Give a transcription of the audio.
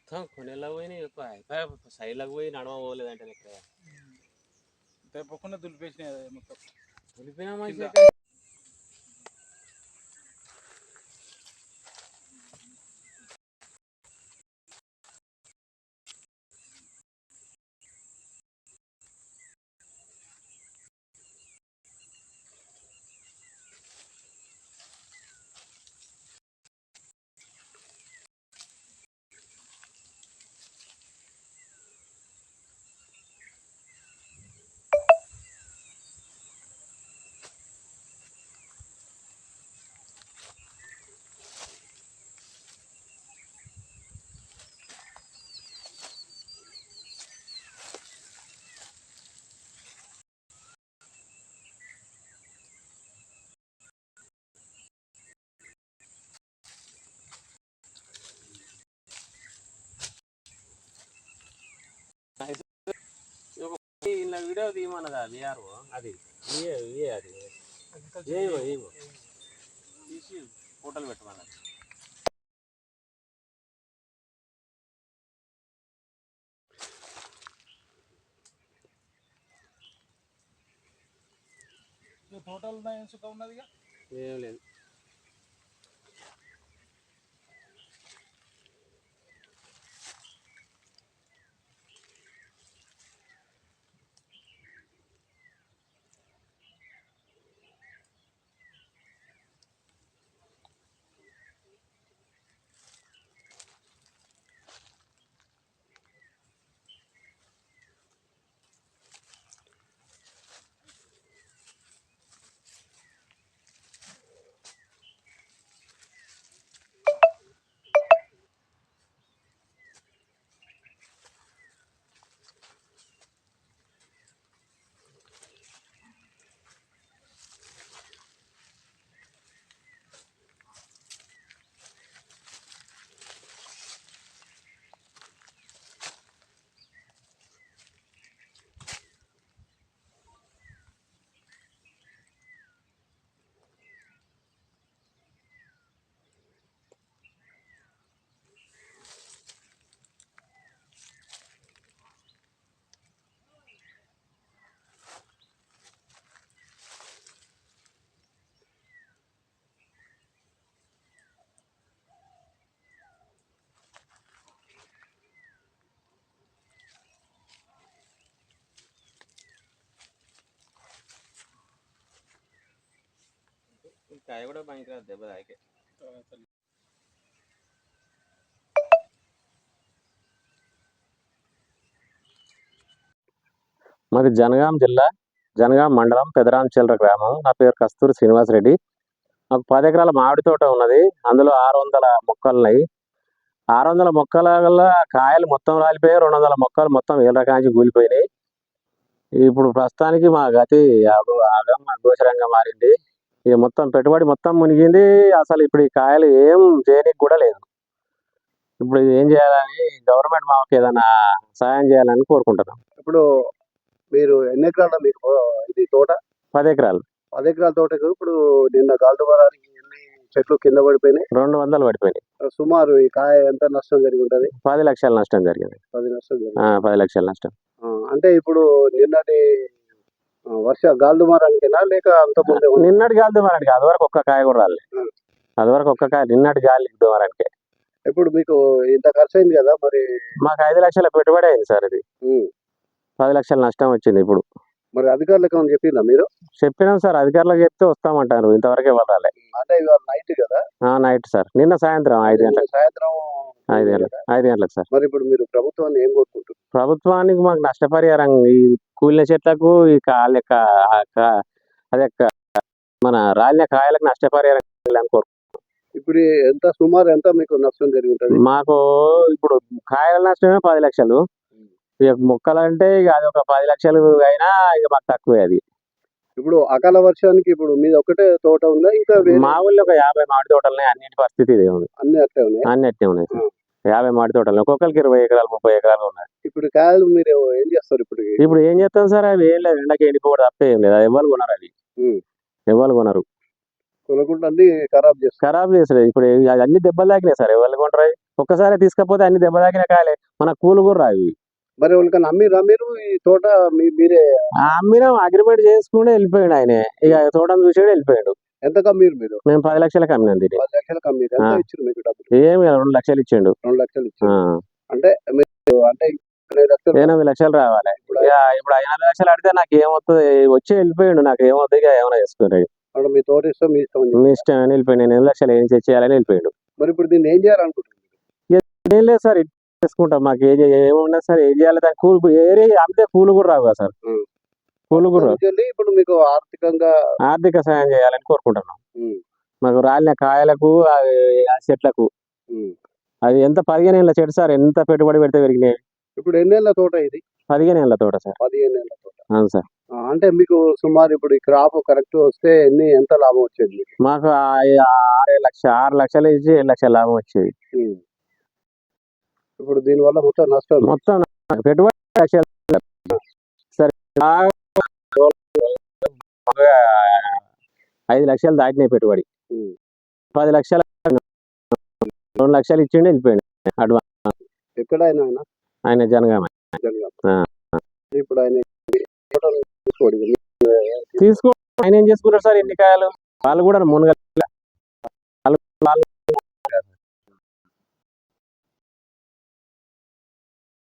మొత్తం కొనేలా పోయినాయి సైడ్లకు పోయి నడవ పోలేదంటే తెప్పకుండా దులిపేసినాయి మొత్తం. దులిపినా మంచిగా ఇలా వీడియో తీయమన్నదా విఆర్ అది అది తీసి ఫోటోలు పెట్టమన్నది. టోటల్ ఉన్నది ఏం లేదు. కాయ కూడా పనికిరాదు దెబ్బ తాకే. మాది జనగాం జిల్లా జనగాం మండలం పెదరాంచెల్ర గ్రామం. నా పేరు కస్తూరి శ్రీనివాసరెడ్డి. మాకు 10 ఎకరాల మామిడి తోట ఉన్నది. అందులో 600 మొక్కలు ఉన్నాయి. 600 మొక్కల వల్ల కాయలు మొత్తం రాలిపోయాయి. 200 మొక్కలు మొత్తం ఏళ్ళకాంచి కూలిపోయినాయి. ఇప్పుడు ప్రస్తుతానికి మా గతి గోచరంగా మారింది. ఇక మొత్తం పెట్టుబడి మొత్తం మునిగింది. అసలు ఇప్పుడు ఈ కాయలు ఏం చేయడానికి కూడా లేదు. ఇప్పుడు ఏం చేయాలని గవర్నమెంట్ మాకు ఏదైనా సాయం చేయాలని కోరుకుంటున్నాం. ఇప్పుడు మీరు ఎన్ని ఎకరాల మీకు ఇది తోట? 10 ఎకరాలు. 10 ఎకరాల తోటకు ఇప్పుడు నిన్న గాల్దువారానికి ఎన్ని చెట్లు కింద పడిపోయినాయి? 200 పడిపోయినాయి. సుమారు ఈ కాయ ఎంత నష్టం జరిగి ఉంటుంది? 10 లక్షల నష్టం జరిగింది. 10 లక్షల నష్టం. అంటే ఇప్పుడు నిన్నటి గాల్దువారానికేనా లేక అంత ముందే? నిన్నటి గాల్దువారానికి అది వరకు ఒక్క కాయ కూడా రాలేదు. అది వరకు ఒక్క కాయ నిన్నటి గాల్దువారానికే. ఇప్పుడు మీకు ఇంత ఖర్చు అయింది కదా, మరి మాకు 5 లక్షల పెట్టుబడి అయింది సార్. ఇది 10 లక్షల నష్టం వచ్చింది. ఇప్పుడు మరి అధికారులకు ఏమైనా చెప్పిందా మీరు? చెప్పినాం సార్. అధికారులకు చెప్తే వస్తామంటారు. ఇంతవరకే వెళ్ళాలి. అంటే ఇవాళ నైట్ కదా? Night sir. నిన్న సాయంత్రం 5 గంటలకు. సాయంత్రం 5 గంటలకు సార్. మరి ఇప్పుడు మీరు ప్రభుత్వాన్ని ఏం కోరుకుంటారు? ప్రభుత్వానికి మాకు నష్టపరిహారం, ఈ కూలిన చెట్లకు ఈ అదే మన రాలిన కాయలకు నష్టపరిహారం కోరుకుంటున్నాం. ఇప్పుడు ఎంత సుమారు ఎంత మీకు నష్టం జరిగి ఉంటుంది? మాకు ఇప్పుడు కాయల నష్టమే 10 లక్షలు. ఇక మొక్కలు అంటే ఇక అది ఒక 10 లక్షలు అయినా ఇక మాకు తక్కువే అది. ఇప్పుడు అకాల వర్షానికి ఇప్పుడు మీది ఒకటే తోట ఉందా? ఇంకా మా ఊళ్ళో ఒక 50 మామిడి తోటలు ఉన్నాయి. అన్నిటి పరిస్థితి ఇదే ఉంది. అన్ని అట్లే ఉన్నాయి? అన్ని అట్లే ఉన్నాయి సార్. 50 మామిడి తోటలు, ఒక్కొక్కరికి 20 ఎకరాలు 30 ఎకరాలు ఉన్నాయి. ఇప్పుడు కాయలు మీరు ఏం చేస్తారు? ఇప్పుడు ఏం చేస్తాం సార్? అవి ఏం లేదు, ఎండకి ఎండిపోవడం తప్ప ఏం లేదు. అది ఎవరు కొనరు. అది ఎవరు కొనరు. కొనకుండా అన్ని ఖరాబ్ చేస్తారు. ఇప్పుడు అన్ని దెబ్బలు తాకినాయి సార్. ఎవరు కొంటారు? ఒక్కసారి తీసుకపోతే అన్ని దెబ్బ తాకిన కాయలే, మన కూలు కూడా రావి. మరి వాళ్ళకన్నా అమ్మిరా మీరు ఈ తోట మీరే అమ్మినాం, అగ్రిమెంట్ చేసుకుంటే వెళ్ళిపోయాడు ఆయన. ఇక తోటను చూసాడు వెళ్ళిపోయాడు. ఎంత కమ్మిరు మీరు? మేము 10 లక్షలకు అమ్మినాం దీన్ని. 10 లక్షలకు అమ్మిరు. ఎంత ఆ. ఇచ్చారు మీకు డబ్బులు? ఏమి 2 లక్షలు ఇచ్చిండు. 2 లక్షలు ఆ, ఇచ్చారు. అంటే మీరు అంటే 8 లక్షలు 8 లక్షలు రావాలి. ఇక ఇప్పుడు 8 లక్షలు అడితే నాకు ఏమవుతుంది, వచ్చి వెళ్ళిపోయాడు. నాకు ఏమవుతుంది, ఇక ఏమైనా చేసుకుంటాడు. అంటే మీ తోట ఇష్టం మీ ఇష్టం అని మీ చెప్పారు. ఇష్టం అని వెళ్ళిపోయాడు. నేను 8 లక్షలు ఏం చేయాలని వెళ్ళిపోయాడు. మరి ఇప్పుడు దీన్ని ఏం చేయాలనుకుంటున్నారు? ఏం లేదు సార్, ఇట్లా చేసుకుంటాం. మాకు ఏమున్నది సార్, ఏం చేయాలి? దానికి కూలి ఏరియా అమ్మితే కూలి కూడా రావు కదా సార్. ఉం. కూలి కూడా రావు. వెళ్ళి ఇప్పుడు మీకు ఆర్థికంగా ఆర్థిక సాయం చేయాలని కోరుకుంటున్నాం. ఉం. మాకు రాలిన కాయలకు ఆ చెట్లకు ఉం. అది ఎంత 15 ఏళ్ళ చెట్టు సార్, ఎంత పెట్టుబడి పెడితే పెరిగినాయి. ఇప్పుడు ఎన్నేళ్ల తోట ఇది? 15 ఏళ్ళ తోట సార్. 15 ఏళ్ల తోట. అవును సార్. అంటే మీకు సుమారు ఇప్పుడు ఈ క్రాప్ కరెక్ట్ వస్తే ఎంత లాభం వచ్చేది మీకు? మాకు 6 లక్షలు ఇచ్చి 7 లక్షల లాభం వచ్చేది. ఉం. ఇప్పుడు దీనివల్ల మొత్తం నష్టం. మొత్తం నాకు పెట్టుబడి 5 లక్షలు. సరే, బాగా 5 లక్షలు దాటినాయి పెట్టుబడి. ఉం. 10 లక్షలు 2 లక్షలు ఇచ్చిండు వెళ్ళిపోయాడు అడ్వాన్స్. ఎక్కడైనా ఆయన ఆయన జనగామ. జనగామ. ఆ. ఇప్పుడు ఆయన తోటలు తీసుకోండి. తీసుకో ఆయన ఏం చేసుకుంటారు సార్, ఎన్ని కాయలు వాళ్ళు కూడా మునగ